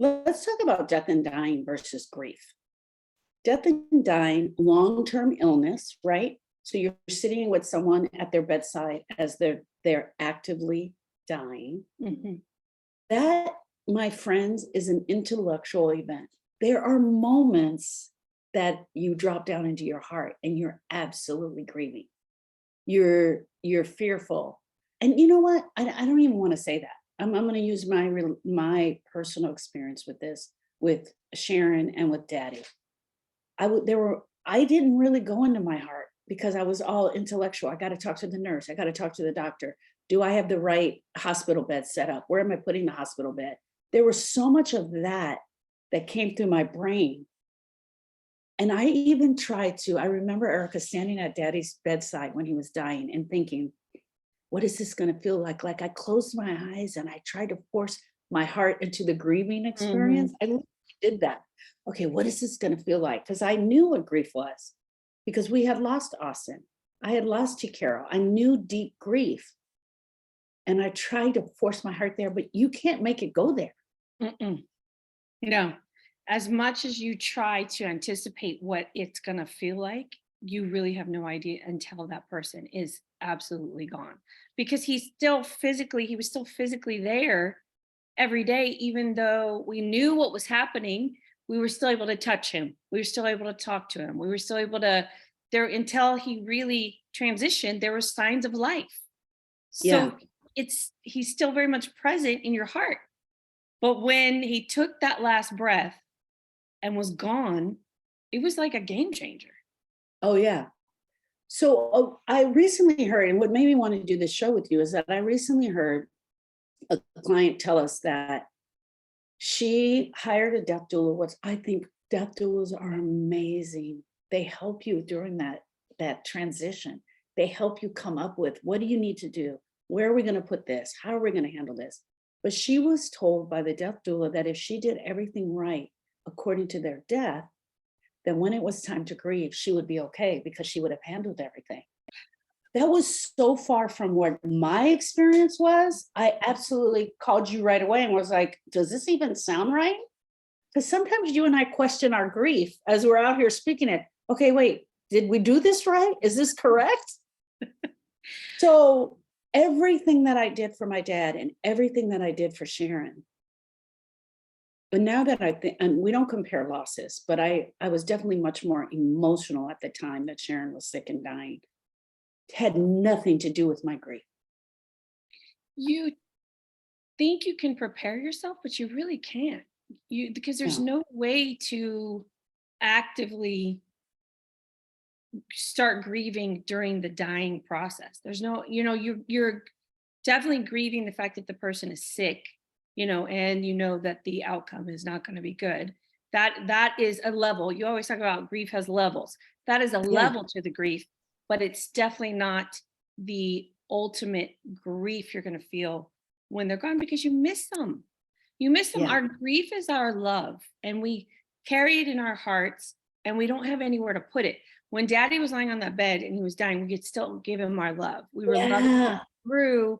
Let's talk about death and dying versus grief. Death and dying, long-term illness, right? So you're sitting with someone at their bedside as they're actively dying. Mhm. That, my friends, is an intellectual event. There are moments that you drop down into your heart and you're absolutely grieving. You're fearful. And you know what? I don't even want to say that. I'm going to use my personal experience with this, with Sharon and with Daddy. I didn't really go into my heart because I was all intellectual. I got to talk to the nurse. I got to talk to the doctor. Do I have the right hospital bed set up? Where am I putting the hospital bed? There was so much of that that came through my brain. And I even tried to, I remember Erica standing at Daddy's bedside when he was dying and thinking, what is this going to feel like? Like I closed my eyes and I tried to force my heart into the grieving experience. Mhm. I literally did that. Okay, what is this going to feel like? Because I knew what grief was, because we had lost Austin. I had lost Carol. I knew deep grief. And I tried to force my heart there, but you can't make it go there. Mm-mm. No. As much as you try to anticipate what it's going to feel like, you really have no idea until that person is absolutely gone. Because he was still physically there every day, even though we knew what was happening, we were still able to touch him. We were still able to talk to him. We were still able to there until he really transitioned, there were signs of life. Yeah. So he's still very much present in your heart. But when he took that last breath and was gone, it was like a game changer. Oh, yeah. So I recently heard, and what made me want to do this show with you is that I recently heard a client tell us that she hired a death doula. What I think death doulas are amazing. They help you during that transition. They help you come up with, what do you need to do? Where are we going to put this? How are we going to handle this? But she was told by the death doula that if she did everything right according to their death, then when it was time to grieve, she would be okay because she would have handled everything. That was so far from what my experience was. I absolutely called you right away and was like, does this even sound right? Because sometimes you and I question our grief as we're out here speaking it. Okay, wait, did we do this right? Is this correct? So everything that I did for my dad and everything that I did for Sharon, but now that I think, and we don't compare losses, but I was definitely much more emotional at the time that Sharon was sick and dying. It had nothing to do with my grief. You think you can prepare yourself, but you really can't. Because there's No. no way to actively start grieving during the dying process. There's no, you're definitely grieving the fact that the person is sick, and you know that the outcome is not going to be good. That is a level. You always talk about grief has levels. That is a Yeah. level to the grief, but it's definitely not the ultimate grief you're going to feel when they're gone, because you miss them. You miss them. Yeah. Our grief is our love, and we carry it in our hearts, and we don't have anywhere to put it. When Daddy was lying on that bed and he was dying, we could still give him our love. We were loving him Yeah. through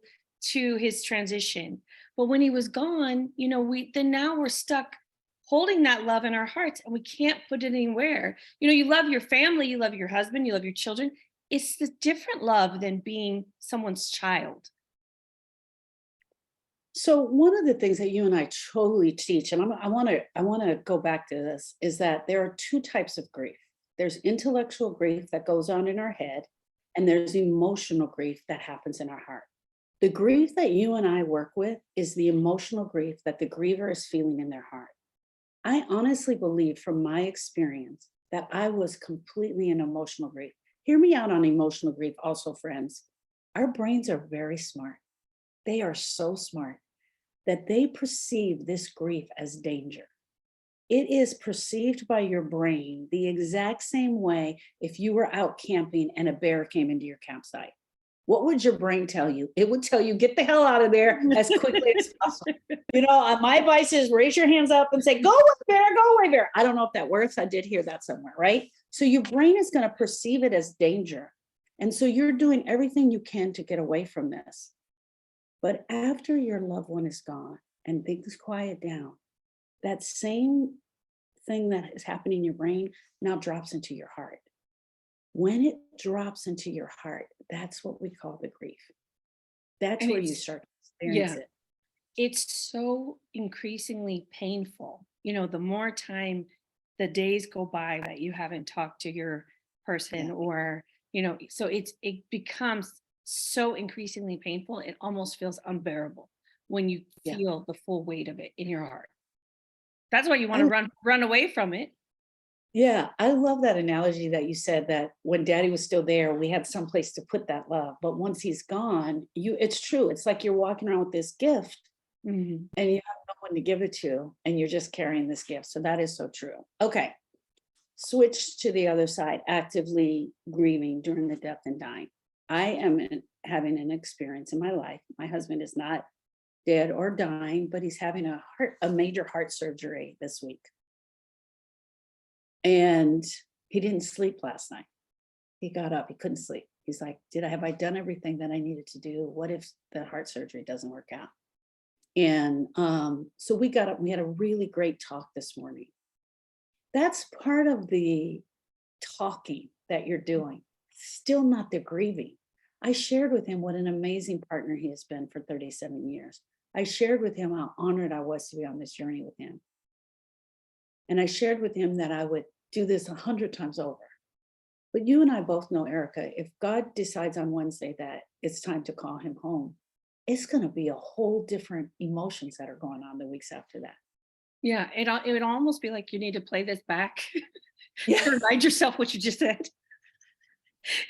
to his transition. But when he was gone, now we're stuck holding that love in our hearts, and we can't put it anywhere. You love your family, you love your husband, you love your children. It's the different love than being someone's child. So one of the things that you and I totally teach, and I want to go back to this, is that there are two types of grief. There's intellectual grief that goes on in our head, and there's emotional grief that happens in our heart. The grief that you and I work with is the emotional grief that the griever is feeling in their heart. I honestly believe from my experience that I was completely in emotional grief. Hear me out on emotional grief also, friends. Our brains are very smart. They are so smart that they perceive this grief as danger. It is perceived by your brain the exact same way if you were out camping and a bear came into your campsite. What would your brain tell you? It would tell you, get the hell out of there as quickly as possible. My advice is raise your hands up and say, go away, bear, go away, bear. I don't know if that works. I did hear that somewhere, right? So your brain is going to perceive it as danger. And so you're doing everything you can to get away from this. But after your loved one is gone and things quiet down, that same thing that is happening in your brain now drops into your heart. When it drops into your heart, that's what we call the grief. That's And where you it's, start to experience yeah, it. it's so increasingly painful. The more time, the days go by that you haven't talked to your person, Yeah, or, so it becomes so increasingly painful. It almost feels unbearable when you yeah. feel the full weight of it in your heart. That's why you want to I run away from it. Yeah, I love that analogy that you said that when daddy was still there, we had some place to put that love. But once he's gone, it's true. It's like you're walking around with this gift Mhm. and you have no one to give it to, and you're just carrying this gift. So that is so true. Okay. Switch to the other side, actively grieving during the death and dying. I am having an experience in my life. My husband is not dead or dying, but he's having a major heart surgery this week. And he didn't sleep last night. He got up, he couldn't sleep. He's like, have I done everything that I needed to do? What if the heart surgery doesn't work out? And so we got up, we had a really great talk this morning. That's part of the talking that you're doing, still not the grieving. I shared with him what an amazing partner he has been for 37 years. I shared with him how honored I was to be on this journey with him. And I shared with him that I would do this 100 times over. But you and I both know, Erica, if God decides on Wednesday that it's time to call him home, it's going to be a whole different emotions that are going on the weeks after that. Yeah, it would almost be like you need to play this back Yeah. to remind yourself what you just said.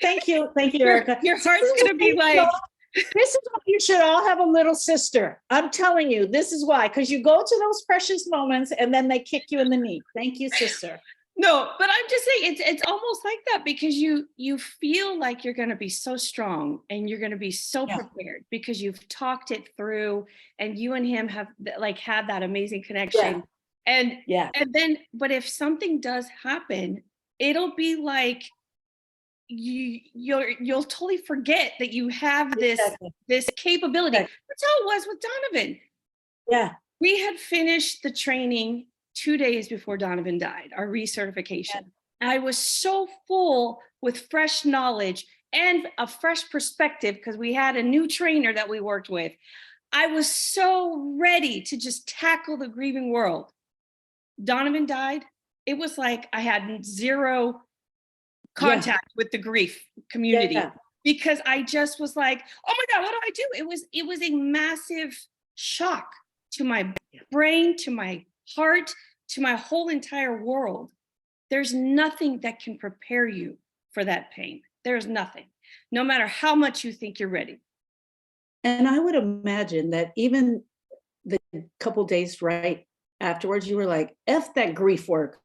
Thank you. Thank you, Your Erica. your This heart's is gonna why be like, this is why you should all have a little sister. I'm telling you, this is why, because you go to those precious moments and then they kick you in the knee. Thank you, sister. no, but I'm just saying it's almost like that, because you feel like you're gonna be so strong and you're gonna be so Yeah. prepared because you've talked it through, and you and him have like had that amazing Yeah. connection. And Yeah. and then, but if something does happen, it'll be like you'll totally forget that you have this Exactly. this capability. Exactly. That's how it was with Donovan. Yeah. We had finished the training 2 days before Donovan died, our recertification. I was so full with fresh knowledge and a fresh perspective because we had a new trainer that we worked with. I was so ready to just tackle the grieving world. Donovan died. It was like I had zero Yeah. contact with the grief community Yeah. because I just was like, oh my God, what do I do? It was a massive shock to my brain, to my heart, to my whole entire world. There's nothing that can prepare you for that pain. There's nothing, no matter how much you think you're ready. And I would imagine that even the couple days right afterwards, you were like, F that grief work.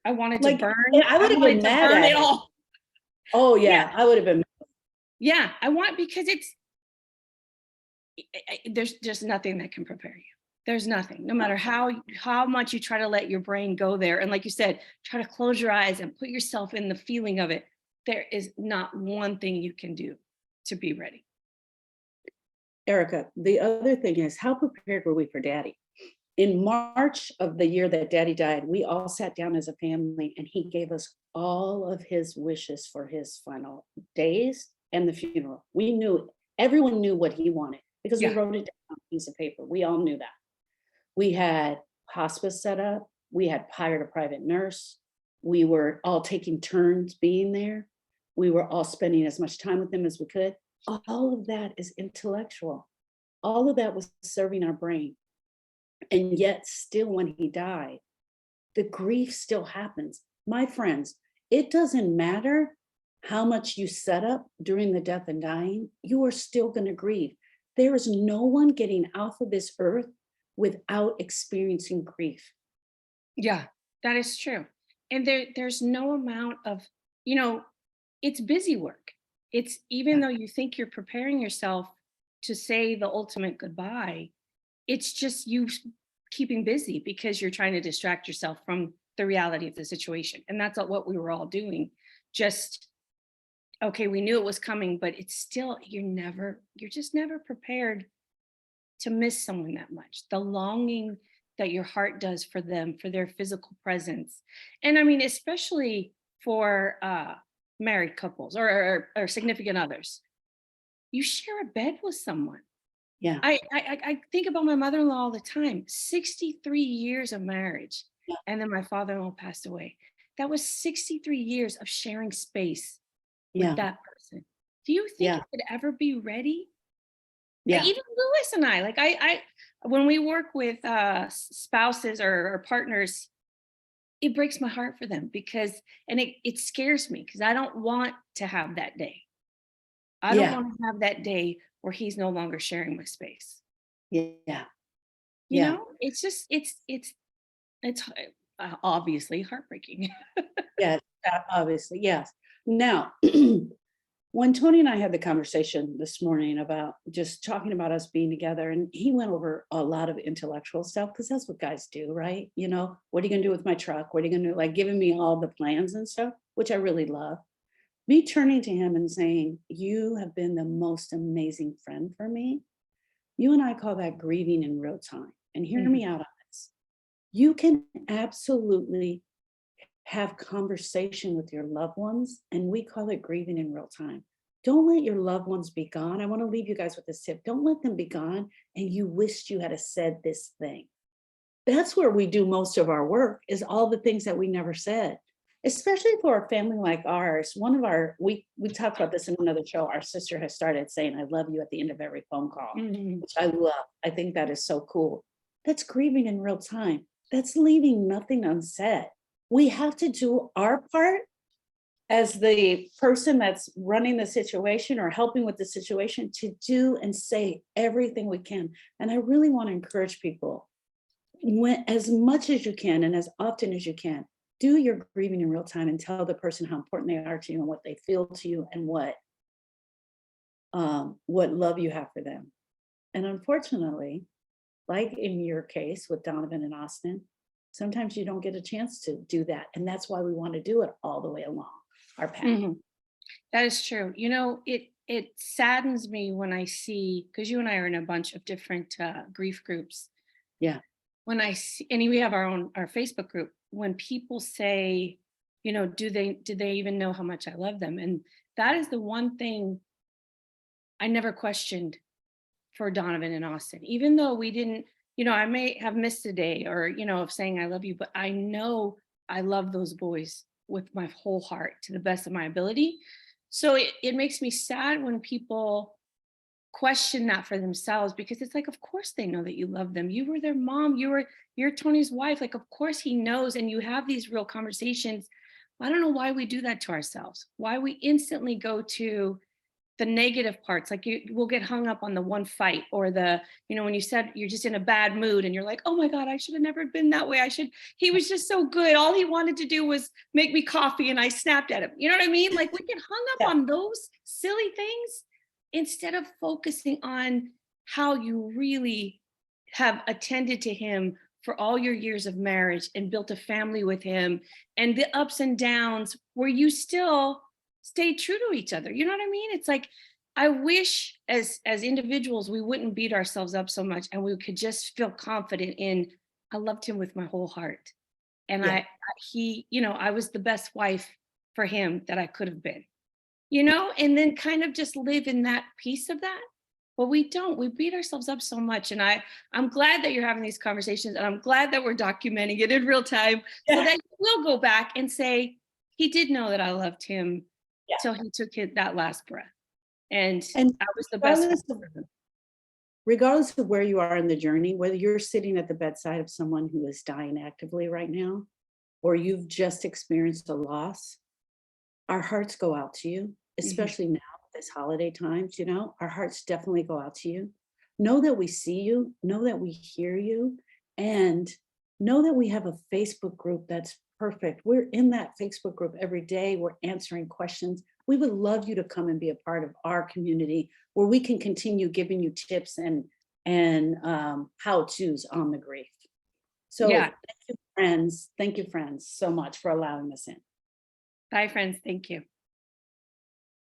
I wanted to Like, burn. and I I would have wanted been to mad burn at it it. all. Oh Yeah, yeah, I would have been. yeah. I want, because there's just nothing that can prepare you. There's nothing, no matter how much you try to let your brain go there, and like you said, try to close your eyes and put yourself in the feeling of it. There is not one thing you can do to be ready. Erica, the other thing is, how prepared were we for daddy? In March of the year that daddy died, we all sat down as a family and he gave us all of his wishes for his final days and the funeral. We knew, everyone knew what he wanted because we Yeah. wrote it down on a piece of paper. We all knew that. We had hospice set up. We had hired a private nurse. We were all taking turns being there. We were all spending as much time with them as we could. All of that is intellectual. All of that was serving our brain. And yet, still, when he died, the grief still happens. My friends, it doesn't matter how much you set up during the death and dying, you are still going to grieve. There is no one getting off of this earth without experiencing grief. Yeah, that is true. And there's no amount of, it's busy work. It's, even Yeah. though you think you're preparing yourself to say the ultimate goodbye, it's just you keeping busy because you're trying to distract yourself from the reality of the situation. And that's what we were all doing. Just, okay, we knew it was coming, but it's still, you're just never prepared to miss someone that much. The longing that your heart does for them, for their physical presence. And I mean, especially for married couples or significant others, you share a bed with someone. Yeah. I think about my mother-in-law all the time. 63 years of marriage, Yeah. and then my father-in-law passed away. That was 63 years of sharing space with Yeah. that person. Do you think Yeah. it could ever be ready? Like Yeah. even Lewis and I, like I when we work with spouses or partners, it breaks my heart for them because and it scares me because I don't want to have that day. I don't Yeah. want to have that day where he's no longer sharing my space. Yeah. You Yeah. know, it's just it's obviously heartbreaking. Yeah. Obviously, yes. Now, when Tony and I had the conversation this morning about just talking about us being together, and he went over a lot of intellectual stuff because that's what guys do, right? You know, what are you gonna do with my truck? What are you gonna do? Like giving me all the plans and stuff, which I really love. Me turning to him and saying, "You have been the most amazing friend for me." You and I call that grieving in real time. And hear Mhm. me out on this. You can absolutely have conversation with your loved ones, and we call it grieving in real time. Don't let your loved ones be gone. I want to leave you guys with this tip. Don't let them be gone and you wished you had said this thing. That's where we do most of our work, is all the things that we never said. Especially for a family like ours. One of our we talked about this in another show. Our sister has started saying I love you at the end of every phone call, Mhm. which I love. I think that is so cool. That's grieving in real time. That's leaving nothing unsaid. We have to do our part as the person that's running the situation or helping with the situation to do and say everything we can. And I really want to encourage people, when as much as you can and as often as you can, do your grieving in real time and tell the person how important they are to you and what they feel to you and what love you have for them. And unfortunately, like in your case with Donovan and Austin, sometimes you don't get a chance to do that. And that's why we want to do it all the way along our path. Mhm. That is true. You know, it saddens me when I see because you and I are in a bunch of different grief groups. Yeah. When I see, and we have our Facebook group. When people say, you know, do they even know how much I love them? And that is the one thing I never questioned for Donovan and Austin, even though we didn't, you know, I may have missed a day or, you know, of saying I love you, but I know I love those boys with my whole heart to the best of my ability. So it makes me sad when people question that for themselves because it's like, of course they know that you love them. You were their mom, you're Tony's wife. Like, of course he knows, and you have these real conversations. I don't know why we do that to ourselves, why we instantly go to the negative parts, like we'll get hung up on the one fight or the, you know, when you said you're just in a bad mood and you're like, oh my God, I should have never been that way. He was just so good. All he wanted to do was make me coffee and I snapped at him. You know what I mean? Like we get hung up Yeah. on those silly things instead of focusing on how you really have attended to him for all your years of marriage and built a family with him and the ups and downs where you still stay true to each other. You know what I mean? It's like I wish as individuals we wouldn't beat ourselves up so much and we could just feel confident in I loved him with my whole heart. And Yeah. he, you know, I was the best wife for him that I could have been. You know, and then kind of just live in that piece of that. But we don't. We beat ourselves up so much. And I'm glad that you're having these conversations and I'm glad that we're documenting it in real time so Yeah. that we'll go back and say, he did know that I loved him Yeah. till he took that last breath. And And I was the best regardless wife of for him. regardless of where you are in the journey, whether you're sitting at the bedside of someone who is dying actively right now, or you've just experienced a loss, our hearts go out to you, Mhm. especially now, this holiday times, you know, our hearts definitely go out to you. Know that we see you, know that we hear you, and know that we have a Facebook group that's perfect. We're in that Facebook group every day. We're answering questions. We would love you to come and be a part of our community where we can continue giving you tips and how-tos on the grief. So Yeah. thank you, friends, so much for allowing us in. Bye, friends. Thank you.